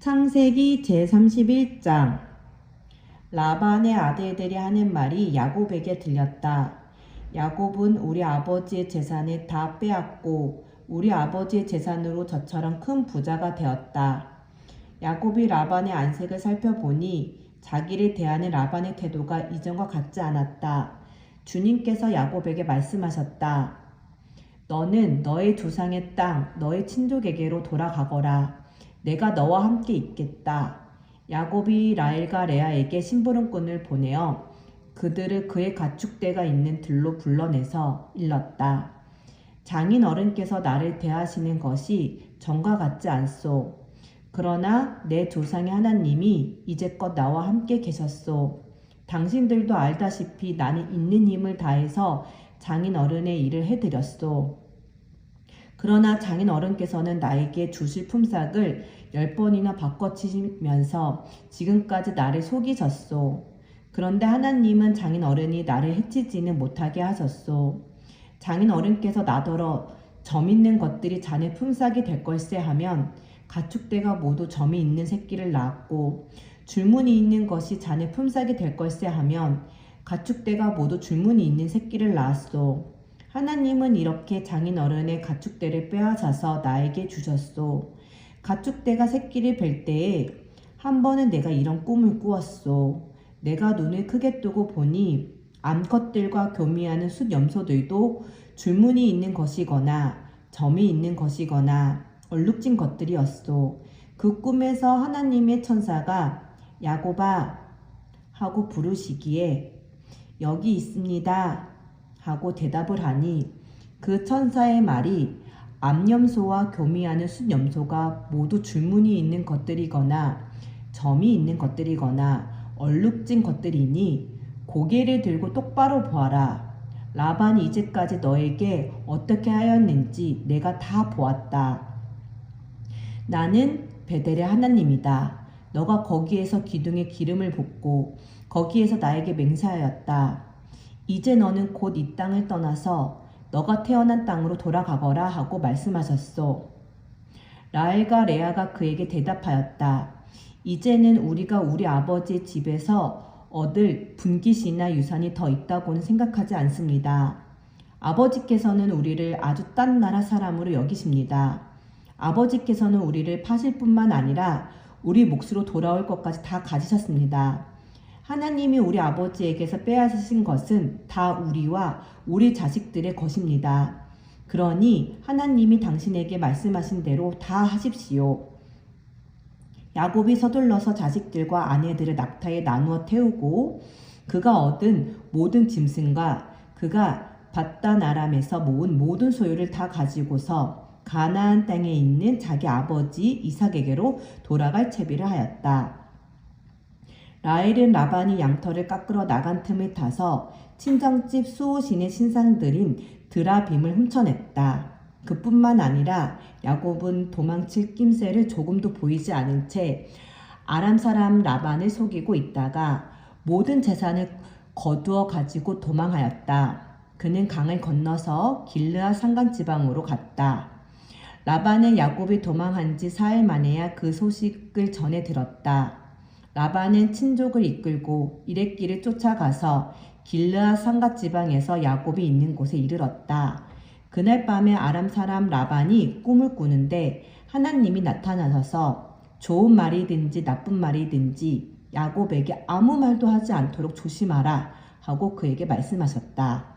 창세기 제31장. 라반의 아들들이 하는 말이 야곱에게 들렸다. 야곱은 우리 아버지의 재산을 다 빼앗고 우리 아버지의 재산으로 저처럼 큰 부자가 되었다. 야곱이 라반의 안색을 살펴보니 자기를 대하는 라반의 태도가 이전과 같지 않았다. 주님께서 야곱에게 말씀하셨다. 너는 너의 조상의 땅, 너의 친족에게로 돌아가거라. 내가 너와 함께 있겠다. 야곱이 라헬과 레아에게 심부름꾼을 보내어 그들을 그의 가축대가 있는 들로 불러내서 일렀다. 장인 어른께서 나를 대하시는 것이 전과 같지 않소. 그러나 내 조상의 하나님이 이제껏 나와 함께 계셨소. 당신들도 알다시피 나는 있는 힘을 다해서 장인 어른의 일을 해드렸소. 그러나 장인 어른께서는 나에게 주실 품삯을 10번이나 바꿔치시면서 지금까지 나를 속이셨소. 그런데 하나님은 장인 어른이 나를 해치지는 못하게 하셨소. 장인 어른께서 나더러 점 있는 것들이 자네 품삯이 될 걸세 하면 가축대가 모두 점이 있는 새끼를 낳았고, 줄무늬 있는 것이 자네 품삯이 될 걸세 하면 가축대가 모두 줄무늬 있는 새끼를 낳았소. 하나님은 이렇게 장인 어른의 가축대를 빼앗아서 나에게 주셨소. 가축대가 새끼를 뵐 때에 한 번은 내가 이런 꿈을 꾸었소. 내가 눈을 크게 뜨고 보니 암컷들과 교미하는 숫염소들도 줄무늬 있는 것이거나 점이 있는 것이거나 얼룩진 것들이었소. 그 꿈에서 하나님의 천사가 야곱아 하고 부르시기에 여기 있습니다 하고 대답을 하니 그 천사의 말이 암염소와 교미하는 숫염소가 모두 줄무늬 있는 것들이거나 점이 있는 것들이거나 얼룩진 것들이니 고개를 들고 똑바로 보아라. 라반이 이제까지 너에게 어떻게 하였는지 내가 다 보았다. 나는 베델의 하나님이다. 너가 거기에서 기둥에 기름을 붓고 거기에서 나에게 맹세하였다. 이제 너는 곧 이 땅을 떠나서 너가 태어난 땅으로 돌아가거라 하고 말씀하셨소. 라헬과 레아가 그에게 대답하였다. 이제는 우리가 우리 아버지의 집에서 얻을 분깃이나 유산이 더 있다고는 생각하지 않습니다. 아버지께서는 우리를 아주 딴 나라 사람으로 여기십니다. 아버지께서는 우리를 파실 뿐만 아니라 우리 몫으로 돌아올 것까지 다 가지셨습니다. 하나님이 우리 아버지에게서 빼앗으신 것은 다 우리와 우리 자식들의 것입니다. 그러니 하나님이 당신에게 말씀하신 대로 다 하십시오. 야곱이 서둘러서 자식들과 아내들을 낙타에 나누어 태우고 그가 얻은 모든 짐승과 그가 밧단 아람에서 모은 모든 소유를 다 가지고서 가나안 땅에 있는 자기 아버지 이삭에게로 돌아갈 채비를 하였다. 라헬은 라반이 양털을 깎으러 나간 틈을 타서 친정집 수호신의 신상들인 드라빔을 훔쳐냈다. 그뿐만 아니라 야곱은 도망칠 낌새를 조금도 보이지 않은 채 아람 사람 라반을 속이고 있다가 모든 재산을 거두어 가지고 도망하였다. 그는 강을 건너서 길르앗 산간지방으로 갔다. 라반은 야곱이 도망한 지 4일 만에야 그 소식을 전해 들었다. 라반은 친족을 이끌고 이랫길을 쫓아가서 길르앗 산갓지방에서 야곱이 있는 곳에 이르렀다. 그날 밤에 아람 사람 라반이 꿈을 꾸는데 하나님이 나타나셔서 좋은 말이든지 나쁜 말이든지 야곱에게 아무 말도 하지 않도록 조심하라 하고 그에게 말씀하셨다.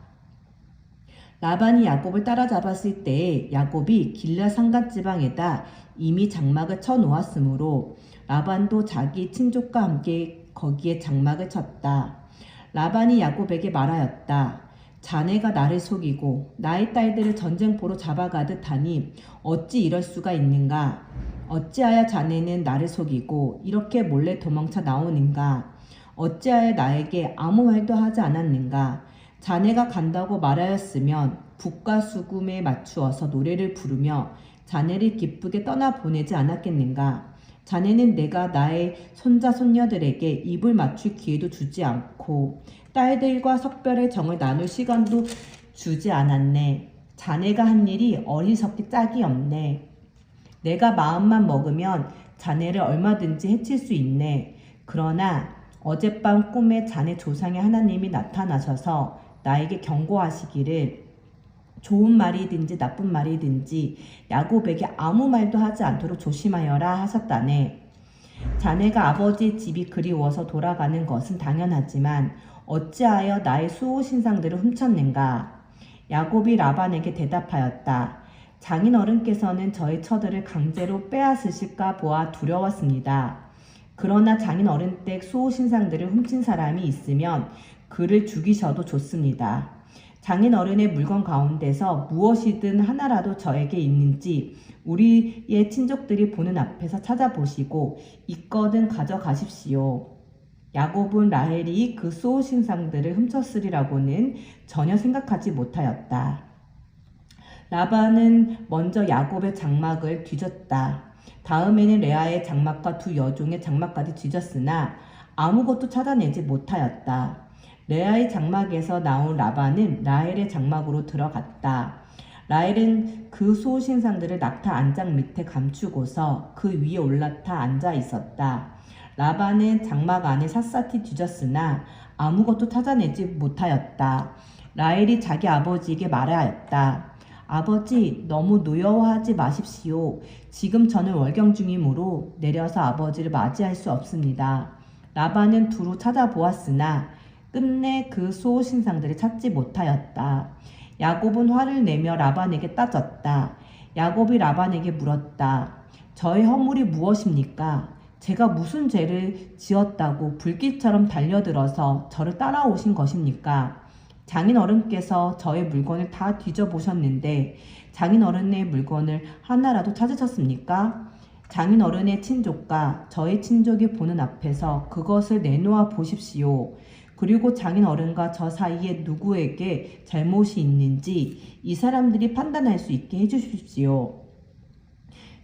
라반이 야곱을 따라잡았을 때에 야곱이 길르앗 산갓지방에다 이미 장막을 쳐 놓았으므로 라반도 자기 친족과 함께 거기에 장막을 쳤다. 라반이 야곱에게 말하였다. 자네가 나를 속이고 나의 딸들을 전쟁포로 잡아가듯 하니 어찌 이럴 수가 있는가? 어찌하여 자네는 나를 속이고 이렇게 몰래 도망쳐 나오는가? 어찌하여 나에게 아무 말도 하지 않았는가? 자네가 간다고 말하였으면 북과 수금에 맞추어서 노래를 부르며 자네를 기쁘게 떠나보내지 않았겠는가? 자네는 내가 나의 손자 손녀들에게 입을 맞출 기회도 주지 않고 딸들과 석별의 정을 나눌 시간도 주지 않았네. 자네가 한 일이 어리석기 짝이 없네. 내가 마음만 먹으면 자네를 얼마든지 해칠 수 있네. 그러나 어젯밤 꿈에 자네 조상의 하나님이 나타나셔서 나에게 경고하시기를 좋은 말이든지 나쁜 말이든지 야곱에게 아무 말도 하지 않도록 조심하여라 하셨다네. 자네가 아버지의 집이 그리워서 돌아가는 것은 당연하지만 어찌하여 나의 수호 신상들을 훔쳤는가? 야곱이 라반에게 대답하였다. 장인어른께서는 저의 처들을 강제로 빼앗으실까 보아 두려웠습니다. 그러나 장인어른 댁 수호 신상들을 훔친 사람이 있으면 그를 죽이셔도 좋습니다. 장인어른의 물건 가운데서 무엇이든 하나라도 저에게 있는지 우리의 친족들이 보는 앞에서 찾아보시고 있거든 가져가십시오. 야곱은 라헬이 그 수호 신상들을 훔쳤으리라고는 전혀 생각하지 못하였다. 라반은 먼저 야곱의 장막을 뒤졌다. 다음에는 레아의 장막과 두 여종의 장막까지 뒤졌으나 아무것도 찾아내지 못하였다. 레아의 장막에서 나온 라반은 라헬의 장막으로 들어갔다. 라헬은 그 수호 신상들을 낙타 안장 밑에 감추고서 그 위에 올라타 앉아 있었다. 라반은 장막 안에 샅샅이 뒤졌으나 아무것도 찾아내지 못하였다. 라헬이 자기 아버지에게 말하였다. 아버지, 너무 노여워하지 마십시오. 지금 저는 월경 중이므로 내려서 아버지를 맞이할 수 없습니다. 라반은 두루 찾아보았으나 끝내 그 수호 신상들을 찾지 못하였다. 야곱은 화를 내며 라반에게 따졌다. 야곱이 라반에게 물었다. 저의 허물이 무엇입니까? 제가 무슨 죄를 지었다고 불길처럼 달려들어서 저를 따라오신 것입니까? 장인어른께서 저의 물건을 다 뒤져보셨는데 장인어른의 물건을 하나라도 찾으셨습니까? 장인어른의 친족과 저의 친족이 보는 앞에서 그것을 내놓아 보십시오. 그리고 장인어른과 저 사이에 누구에게 잘못이 있는지 이 사람들이 판단할 수 있게 해주십시오.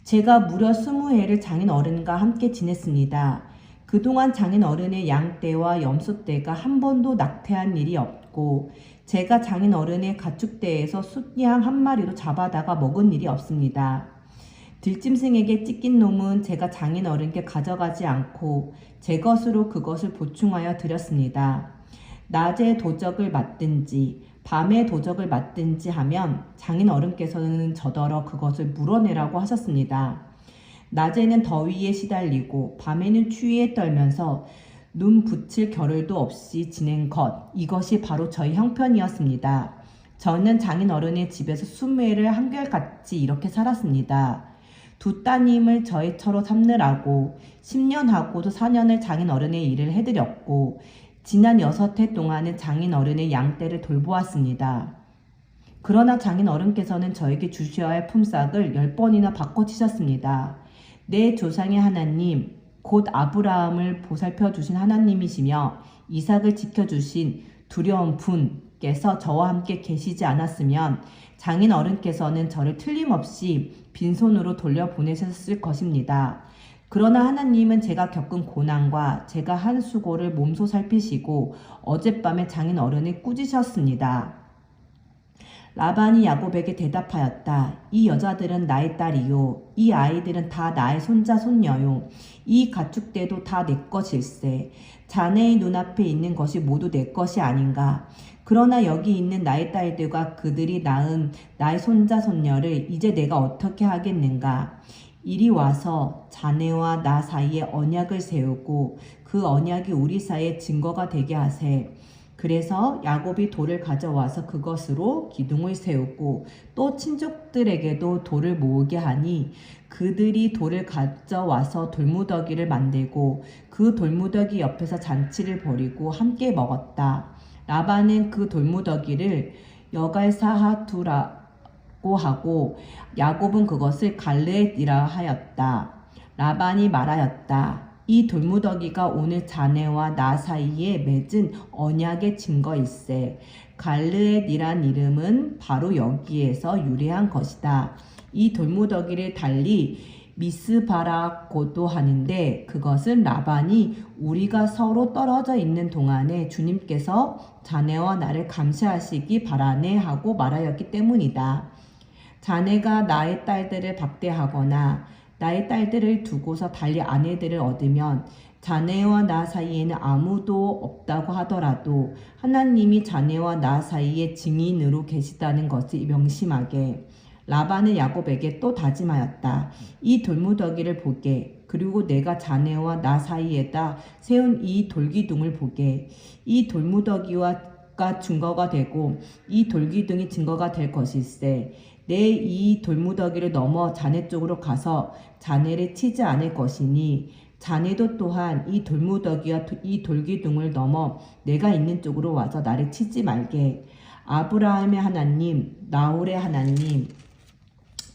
제가 무려 20해를 장인어른과 함께 지냈습니다. 그동안 장인어른의 양떼와 염소떼가 한 번도 낙태한 일이 없고 제가 장인어른의 가축대에서 숫양 한 마리도 잡아다가 먹은 일이 없습니다. 들짐승에게 찢긴 놈은 제가 장인어른께 가져가지 않고 제 것으로 그것을 보충하여 드렸습니다. 낮에 도적을 맞든지 밤에 도적을 맞든지 하면 장인어른께서는 저더러 그것을 물어내라고 하셨습니다. 낮에는 더위에 시달리고 밤에는 추위에 떨면서 눈 붙일 겨를도 없이 지낸 것, 이것이 바로 저희 형편이었습니다. 저는 장인어른의 집에서 20해를 한결같이 이렇게 살았습니다. 두 따님을 저의 처로 삼느라고 10년 하고도 4년을 장인어른의 일을 해드렸고 지난 6해 동안은 장인어른의 양떼를 돌보았습니다. 그러나 장인어른께서는 저에게 주셔야 할 품삯을 10번이나 바꿔치셨습니다. 내 조상의 하나님, 곧 아브라함을 보살펴 주신 하나님이시며 이삭을 지켜주신 두려운 분께서 저와 함께 계시지 않았으면 장인어른께서는 저를 틀림없이 빈손으로 돌려보내셨을 것입니다. 그러나 하나님은 제가 겪은 고난과 제가 한 수고를 몸소 살피시고 어젯밤에 장인어른을 꾸짖으셨습니다. 라반이 야곱에게 대답하였다. 이 여자들은 나의 딸이요. 이 아이들은 다 나의 손자 손녀요. 이 가축대도 다 내 것일세. 자네의 눈앞에 있는 것이 모두 내 것이 아닌가. 그러나 여기 있는 나의 딸들과 그들이 낳은 나의 손자 손녀를 이제 내가 어떻게 하겠는가. 이리 와서 자네와 나 사이에 언약을 세우고 그 언약이 우리 사이에 증거가 되게 하세. 그래서 야곱이 돌을 가져와서 그것으로 기둥을 세우고 또 친족들에게도 돌을 모으게 하니 그들이 돌을 가져와서 돌무더기를 만들고 그 돌무더기 옆에서 잔치를 벌이고 함께 먹었다. 라반은 그 돌무더기를 여갈사하두라고 하고 야곱은 그것을 갈르엣이라 하였다. 라반이 말하였다. 이 돌무더기가 오늘 자네와 나 사이에 맺은 언약의 증거일세. 갈르엣이란 이름은 바로 여기에서 유래한 것이다. 이 돌무더기를 달리 미스바라고도 하는데 그것은 라반이 우리가 서로 떨어져 있는 동안에 주님께서 자네와 나를 감시하시기 바라네 하고 말하였기 때문이다. 자네가 나의 딸들을 박대하거나 나의 딸들을 두고서 달리 아내들을 얻으면 자네와 나 사이에는 아무도 없다고 하더라도 하나님이 자네와 나 사이에 증인으로 계시다는 것을 명심하게. 라반은 야곱에게 또 다짐하였다. 이 돌무더기를 보게. 그리고 내가 자네와 나 사이에다 세운 이 돌기둥을 보게. 이 돌무더기가 증거가 되고 이 돌기둥이 증거가 될 것일세. 내 이 돌무더기를 넘어 자네 쪽으로 가서 자네를 치지 않을 것이니 자네도 또한 이 돌무더기와 이 돌기둥을 넘어 내가 있는 쪽으로 와서 나를 치지 말게. 아브라함의 하나님, 나홀의 하나님,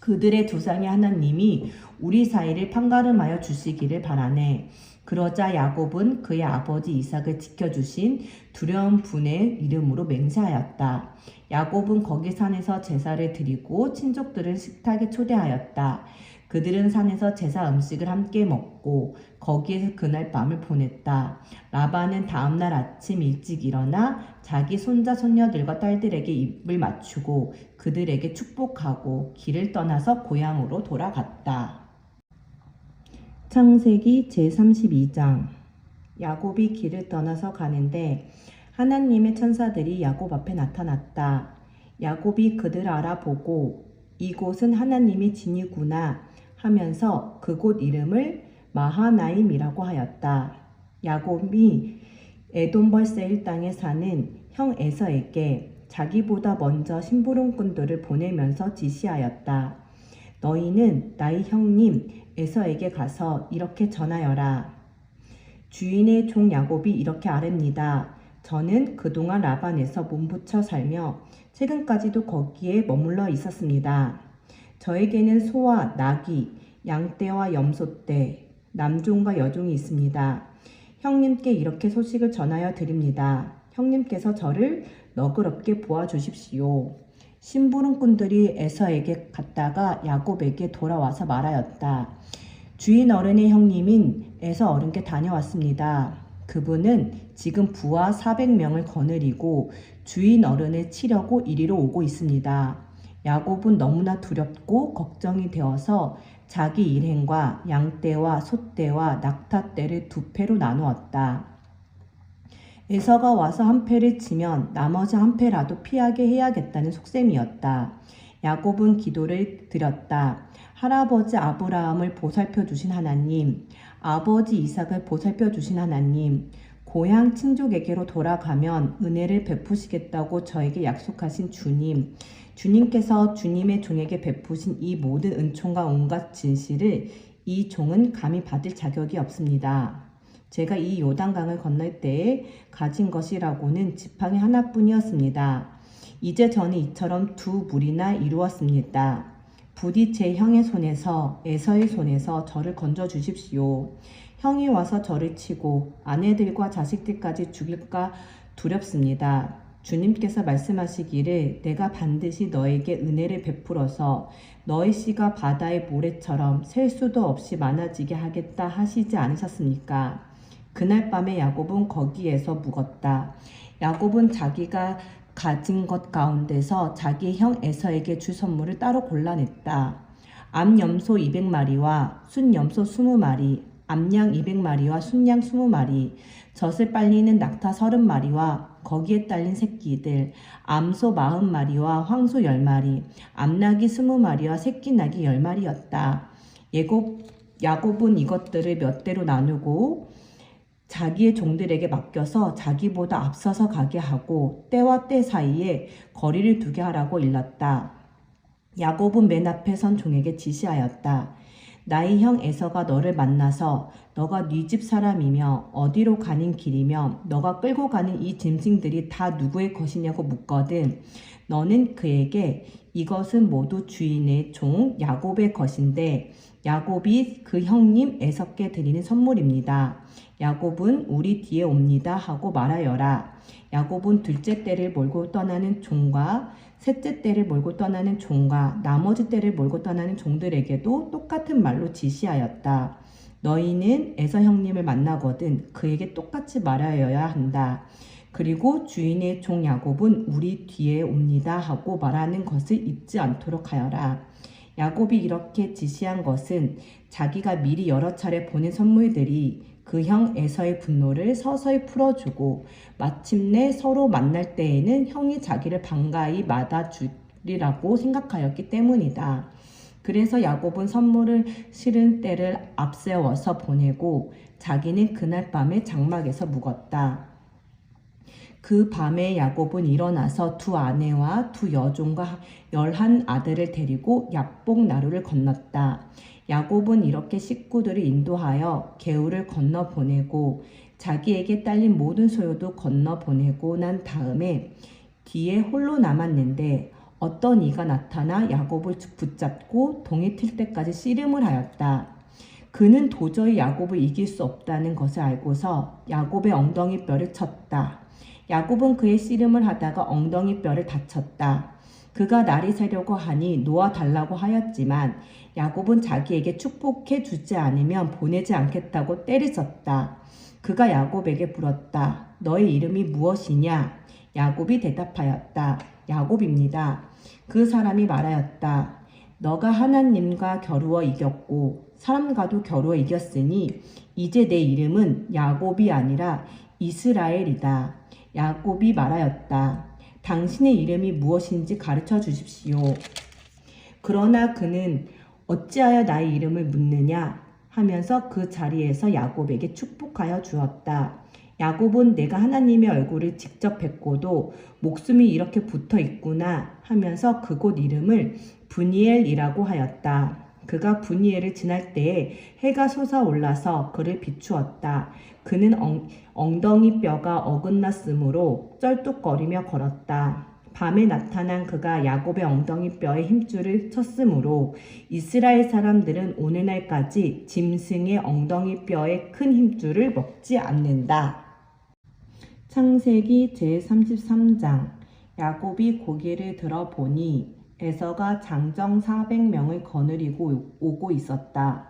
그들의 조상의 하나님이 우리 사이를 판가름하여 주시기를 바라네. 그러자 야곱은 그의 아버지 이삭을 지켜주신 두려운 분의 이름으로 맹세하였다. 야곱은 거기 산에서 제사를 드리고 친족들을 식탁에 초대하였다. 그들은 산에서 제사 음식을 함께 먹고 거기에서 그날 밤을 보냈다. 라반은 다음날 아침 일찍 일어나 자기 손자 손녀들과 딸들에게 입을 맞추고 그들에게 축복하고 길을 떠나서 고향으로 돌아갔다. 창세기 제32장. 야곱이 길을 떠나서 가는데 하나님의 천사들이 야곱 앞에 나타났다. 야곱이 그들을 알아보고 이곳은 하나님의 진이구나 하면서 그곳 이름을 마하나임이라고 하였다. 야곱이 에돔벌 세일 땅에 사는 형 에서에게 자기보다 먼저 심부름꾼들을 보내면서 지시하였다. 너희는 나의 형님 에서에게 가서 이렇게 전하여라. 주인의 종 야곱이 이렇게 아뢰니다. 저는 그동안 라반에서 몸부쳐 살며 최근까지도 거기에 머물러 있었습니다. 저에게는 소와 나귀, 양떼와 염소떼, 남종과 여종이 있습니다. 형님께 이렇게 소식을 전하여 드립니다. 형님께서 저를 너그럽게 보아주십시오. 심부름꾼들이 에서에게 갔다가 야곱에게 돌아와서 말하였다. 주인 어른의 형님인 에서 어른께 다녀왔습니다. 그분은 지금 부하 400명을 거느리고 주인 어른을 치려고 이리로 오고 있습니다. 야곱은 너무나 두렵고 걱정이 되어서 자기 일행과 양떼와 소떼와 낙타떼를 두 패로 나누었다. 에서가 와서 한 패를 치면 나머지 한 패라도 피하게 해야겠다는 속셈이었다. 야곱은 기도를 드렸다. 할아버지 아브라함을 보살펴 주신 하나님, 아버지 이삭을 보살펴 주신 하나님, 고향 친족에게로 돌아가면 은혜를 베푸시겠다고 저에게 약속하신 주님, 주님께서 주님의 종에게 베푸신 이 모든 은총과 온갖 진실을 이 종은 감히 받을 자격이 없습니다. 제가 이 요단강을 건널 때에 가진 것이라고는 지팡이 하나뿐이었습니다. 이제 저는 이처럼 두 무리나 이루었습니다. 부디 제 형의 손에서 에서의 손에서 저를 건져 주십시오. 형이 와서 저를 치고 아내들과 자식들까지 죽일까 두렵습니다. 주님께서 말씀하시기를 내가 반드시 너에게 은혜를 베풀어서 너의 씨가 바다의 모래처럼 셀 수도 없이 많아지게 하겠다 하시지 않으셨습니까? 그날 밤에 야곱은 거기에서 묵었다. 야곱은 자기가 가진 것 가운데서 자기 형 에서에게 줄 선물을 따로 골라냈다. 암염소 200마리와 순염소 20마리, 암양 200마리와 순양 20마리, 젖을 빨리는 낙타 30마리와 거기에 딸린 새끼들, 암소 40마리와 황소 10마리, 암나귀 20마리와 새끼나귀 10마리였다. 야곱은 이것들을 몇 대로 나누고 자기의 종들에게 맡겨서 자기보다 앞서서 가게 하고 때와 때 사이에 거리를 두게 하라고 일렀다. 야곱은 맨 앞에 선 종에게 지시하였다. 나의 형 에서가 너를 만나서 너가 네 집 사람이며 어디로 가는 길이며 너가 끌고 가는 이 짐승들이 다 누구의 것이냐고 묻거든. 너는 그에게 이것은 모두 주인의 종 야곱의 것인데 야곱이 그 형님 에서께 드리는 선물입니다. 야곱은 우리 뒤에 옵니다 하고 말하여라. 야곱은 둘째 떼를 몰고 떠나는 종과 셋째 떼를 몰고 떠나는 종과 나머지 떼를 몰고 떠나는 종들에게도 똑같은 말로 지시하였다. 너희는 에서 형님을 만나거든 그에게 똑같이 말하여야 한다. 그리고 주인의 종 야곱은 우리 뒤에 옵니다 하고 말하는 것을 잊지 않도록 하여라. 야곱이 이렇게 지시한 것은 자기가 미리 여러 차례 보낸 선물들이 그 형 에서의 분노를 서서히 풀어주고 마침내 서로 만날 때에는 형이 자기를 반가이 맞아주리라고 생각하였기 때문이다. 그래서 야곱은 선물을 실은 때를 앞세워서 보내고 자기는 그날 밤에 장막에서 묵었다. 그 밤에 야곱은 일어나서 두 아내와 두 여종과 11 아들을 데리고 야복 나루를 건넜다. 야곱은 이렇게 식구들을 인도하여 개울을 건너 보내고 자기에게 딸린 모든 소유도 건너 보내고 난 다음에 뒤에 홀로 남았는데 어떤 이가 나타나 야곱을 붙잡고 동이 틀 때까지 씨름을 하였다. 그는 도저히 야곱을 이길 수 없다는 것을 알고서 야곱의 엉덩이 뼈를 쳤다. 야곱은 그의 씨름을 하다가 엉덩이 뼈를 다쳤다. 그가 날이 새려고 하니 놓아달라고 하였지만 야곱은 자기에게 축복해 주지 않으면 보내지 않겠다고 때리쳤다. 그가 야곱에게 물었다. 너의 이름이 무엇이냐? 야곱이 대답하였다. 야곱입니다. 그 사람이 말하였다. 너가 하나님과 겨루어 이겼고 사람과도 겨루어 이겼으니 이제 내 이름은 야곱이 아니라 이스라엘이다. 야곱이 말하였다. 당신의 이름이 무엇인지 가르쳐 주십시오. 그러나 그는 어찌하여 나의 이름을 묻느냐 하면서 그 자리에서 야곱에게 축복하여 주었다. 야곱은 내가 하나님의 얼굴을 직접 뵙고도 목숨이 이렇게 붙어 있구나 하면서 그곳 이름을 브니엘이라고 하였다. 그가 브니엘을 지날 때에 해가 솟아올라서 그를 비추었다. 그는 엉덩이 뼈가 어긋났으므로 쩔뚝거리며 걸었다. 밤에 나타난 그가 야곱의 엉덩이 뼈에 힘줄을 쳤으므로 이스라엘 사람들은 오늘날까지 짐승의 엉덩이 뼈에 큰 힘줄을 먹지 않는다. 창세기 제33장. 야곱이 고개를 들어 보니 에서가 장정 400명을 거느리고 오고 있었다.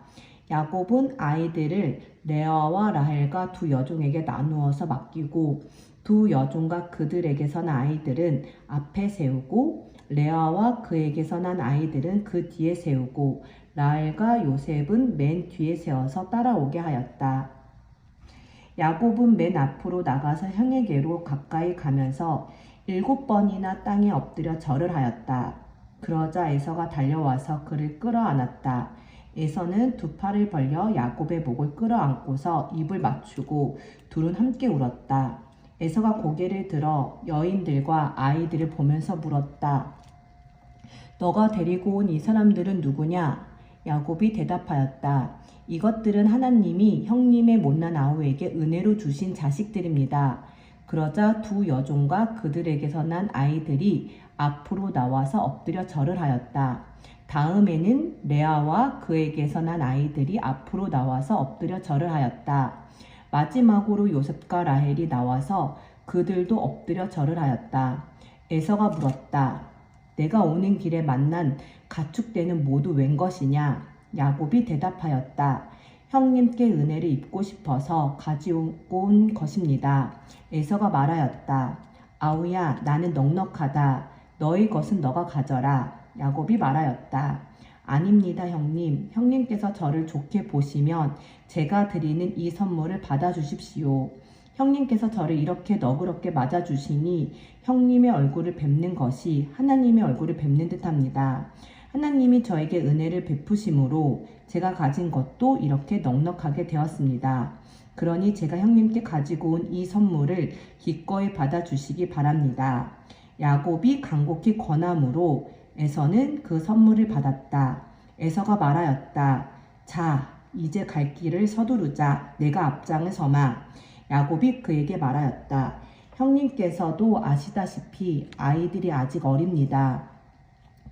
야곱은 아이들을 레아와 라헬과 두 여종에게 나누어서 맡기고 두 여종과 그들에게서 난 아이들은 앞에 세우고 레아와 그에게서 난 아이들은 그 뒤에 세우고 라헬과 요셉은 맨 뒤에 세워서 따라오게 하였다. 야곱은 맨 앞으로 나가서 형에게로 가까이 가면서 7번이나 땅에 엎드려 절을 하였다. 그러자 에서가 달려와서 그를 끌어안았다. 에서는 두 팔을 벌려 야곱의 목을 끌어안고서 입을 맞추고 둘은 함께 울었다. 에서가 고개를 들어 여인들과 아이들을 보면서 물었다. 너가 데리고 온 이 사람들은 누구냐? 야곱이 대답하였다. 이것들은 하나님이 형님의 못난 아우에게 은혜로 주신 자식들입니다. 그러자 두 여종과 그들에게서 난 아이들이 앞으로 나와서 엎드려 절을 하였다. 다음에는 레아와 그에게서 난 아이들이 앞으로 나와서 엎드려 절을 하였다. 마지막으로 요셉과 라헬이 나와서 그들도 엎드려 절을 하였다. 에서가 물었다. 내가 오는 길에 만난 가축대는 모두 웬 것이냐? 야곱이 대답하였다. 형님께 은혜를 입고 싶어서 가지고 온 것입니다. 에서가 말하였다. 아우야, 나는 넉넉하다. 너희 것은 너가 가져라. 야곱이 말하였다. 아닙니다, 형님. 형님께서 저를 좋게 보시면 제가 드리는 이 선물을 받아주십시오. 형님께서 저를 이렇게 너그럽게 맞아주시니 형님의 얼굴을 뵙는 것이 하나님의 얼굴을 뵙는 듯합니다. 하나님이 저에게 은혜를 베푸심으로 제가 가진 것도 이렇게 넉넉하게 되었습니다. 그러니 제가 형님께 가지고 온 이 선물을 기꺼이 받아주시기 바랍니다. 야곱이 간곡히 권함으로 에서는 그 선물을 받았다. 에서가 말하였다. 자, 이제 갈 길을 서두르자. 내가 앞장을 서마. 야곱이 그에게 말하였다. 형님께서도 아시다시피 아이들이 아직 어립니다.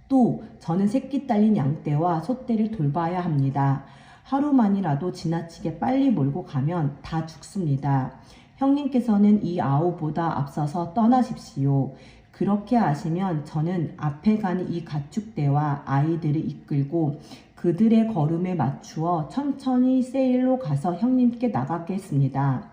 또 저는 새끼 딸린 양떼와 소떼를 돌봐야 합니다. 하루만이라도 지나치게 빨리 몰고 가면 다 죽습니다. 형님께서는 이 아우보다 앞서서 떠나십시오. 그렇게 하시면 저는 앞에 가는 이 가축대와 아이들을 이끌고 그들의 걸음에 맞추어 천천히 세일로 가서 형님께 나가겠습니다.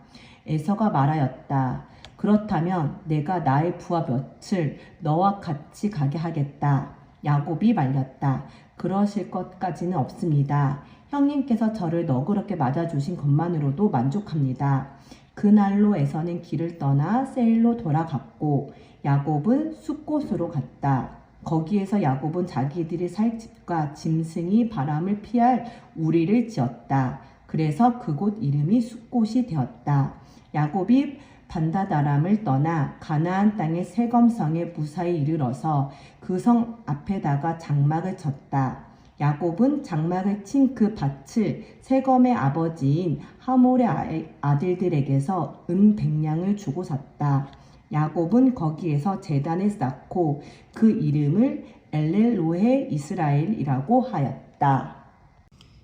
에서가 말하였다. 그렇다면 내가 나의 부하 몇을 너와 같이 가게 하겠다. 야곱이 말렸다. 그러실 것까지는 없습니다. 형님께서 저를 너그럽게 맞아주신 것만으로도 만족합니다. 그날로 에서는 길을 떠나 세일로 돌아갔고 야곱은 숫곳으로 갔다. 거기에서 야곱은 자기들이 살 집과 짐승이 바람을 피할 우리를 지었다. 그래서 그곳 이름이 숫곳이 되었다. 야곱이 반다다람을 떠나 가나안 땅의 세검성에 무사히 이르러서 그 성 앞에다가 장막을 쳤다. 야곱은 장막을 친 그 밭을 세검의 아버지인 하몰의 아들들에게서 은 100냥을 주고 샀다. 야곱은 거기에서 제단을 쌓고 그 이름을 엘렐로헤 이스라엘이라고 하였다.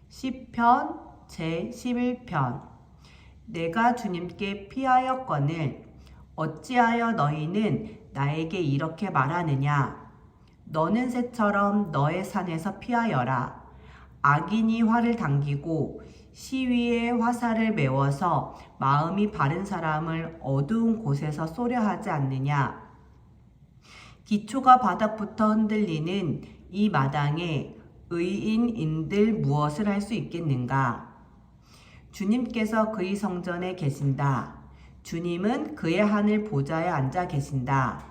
시편 제11편. 내가 주님께 피하였거늘 어찌하여 너희는 나에게 이렇게 말하느냐. 너는 새처럼 너의 산에서 피하여라. 악인이 활을 당기고 시위에 화살을 메워서 마음이 바른 사람을 어두운 곳에서 쏘려 하지 않느냐. 기초가 바닥부터 흔들리는 이 마당에 의인인들 무엇을 할 수 있겠는가. 주님께서 그의 성전에 계신다. 주님은 그의 하늘 보좌에 앉아 계신다.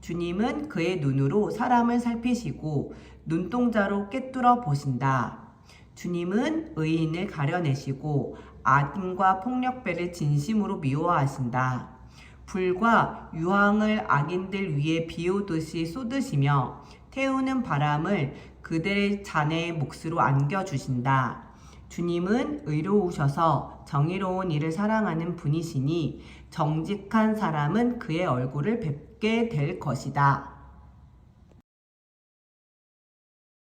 주님은 그의 눈으로 사람을 살피시고 눈동자로 꿰뚫어 보신다. 주님은 의인을 가려내시고 악인과 폭력배를 진심으로 미워하신다. 불과 유황을 악인들 위에 비오듯이 쏟으시며 태우는 바람을 그들의 자네의 몫으로 안겨주신다. 주님은 의로우셔서 정의로운 일을 사랑하는 분이시니 정직한 사람은 그의 얼굴을 뵙게 될 것이다.